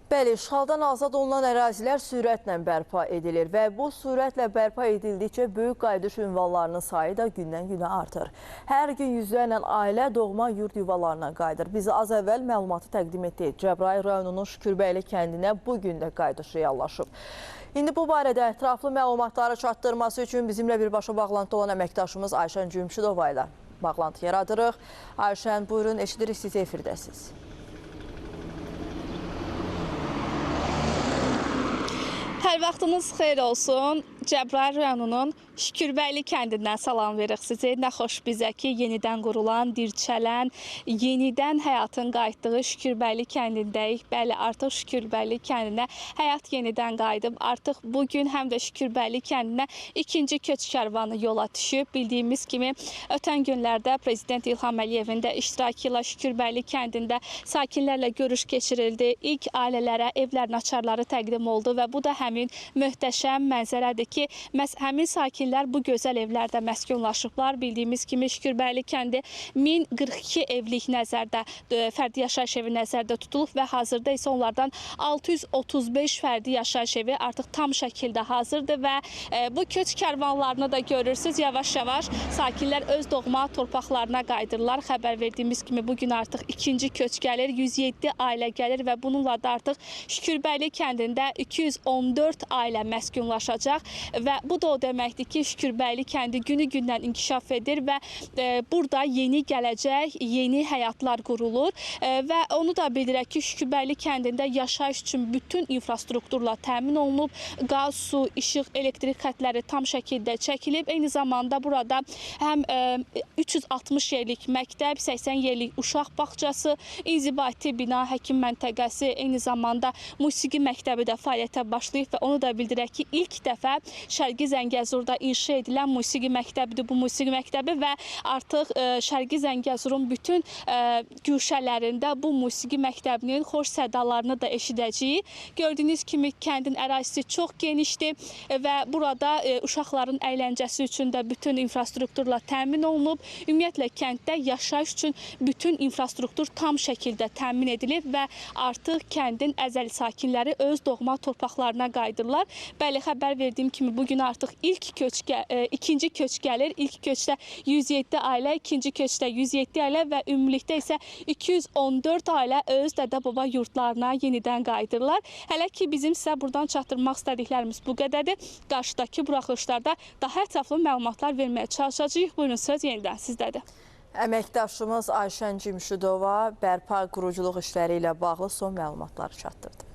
Bəli, işğaldan azad olunan ərazilər sürətlə bərpa edilir və bu sürətlə bərpa edildikcə böyük qayıdış ünvanlarının sayı da gündən-günə artır. Hər gün yüzlərlə ailə doğma yurd yuvalarına qayıdır. Biz az əvvəl məlumatı təqdim etdik. Cəbrayıl rayonunun Şükürbəyli kəndinə bugün də qayıdış reallaşıb. İndi bu barədə ətraflı məlumatları çatdırması üçün bizimlə birbaşa bağlantıda olan əməkdaşımız Ayşən Cümşüdova ilə bağlantı yaradırıq. Ayşən, buyurun, eşidirik, siz efirdəsiniz. Hər vaxtınız xeyir olsun. Cəbrayıl rayonunun Şükürbəyli kəndindən salam veririk sizə. Nə xoş bizə ki, yenidən qurulan, dirçələn, yenidən həyatın qayıtdığı Şükürbəyli kəndindəyik. Bəli, artıq Şükürbəyli kəndinə həyat yenidən qayıdıb. Artıq bugün həm də Şükürbəyli kəndinə ikinci köç kərvanı yola düşüb. Bildiyimiz kimi, ötən günlərdə Prezident İlham Əliyevin də iştirakı ilə Şükürbəyli kəndində sakinlərlə görüş keçirildi. İlk ailələrə evlərin açarları təqdim oldu və bu da həmin möhtəşəm mənzərədir ki, həmin sakinlər bu gözəl evlərdə məskunlaşıblar. Bildiyimiz kimi Şükürbəyli kəndi 1042 evlik nəzərdə, fərdi yaşayış evi nəzərdə tutulub və hazırda isə onlardan 635 fərdi yaşayış evi artıq tam şəkildə hazırdır və bu köç kərvanlarını da görürsünüz. Yavaş-yavaş sakinlər öz doğma torpaqlarına qayıdırlar. Xəbər verdiyimiz kimi bugün artıq ikinci köç gəlir, 107 ailə gəlir və bununla da artıq Şükürbəyli kəndində 214 ailə məskunlaşacaq. Və bu da o deməkdir ki, Şükürbəyli kəndi günü-gündən inkişaf edir və burada yeni gələcək, yeni həyatlar qurulur və onu da bildirək ki, Şükürbəyli kəndində yaşayış üçün bütün infrastrukturla təmin olunub. Qaz, su, işıq, elektrik xətləri tam şəkildə çəkilib. Eyni zamanda burada həm 360 yerlik məktəb, 80 yerlik uşaq bağçası, inzibati bina, həkim məntəqəsi, eyni zamanda musiqi məktəbi də fəaliyyətə başlayıb və onu da bildirək ki, ilk dəfə Şərqi Zəngəzurda inşa edilən musiqi məktəbidir bu musiqi məktəbi və artıq Şərqi Zəngəzurun bütün güşələrində bu musiqi məktəbinin xoş sədalarını da eşidəcəyik. Gördüyünüz kimi kəndin ərazisi çox genişdir və burada uşaqların əyləncəsi üçün də bütün infrastrukturla təmin olunub. Ümumiyyətlə kənddə yaşayış üçün bütün infrastruktur tam şəkildə təmin edilib və artıq kəndin əzəli sakinləri öz doğma torpaqlarına qayıdırlar. Bəli, xəbər verdiyim kimi bugün artıq ikinci köç gəlir. İlk köçdə 107 ailə, ikinci köçdə 107 ailə və ümumilikdə isə 214 ailə öz dədə-baba yurdlarına yenidən qayıdırlar. Hələ ki, bizim sizə buradan çatdırmaq istədiklərimiz bu qədərdir. Qarşıdakı buraxılışlarda daha ətraflı məlumatlar verməyə çalışacağıq. Buyurun, söz yenidən sizdədir. Əməkdaşımız Ayşən Cümşüdova bərpa quruculuq işləri ilə bağlı son məlumatları çatdırdı.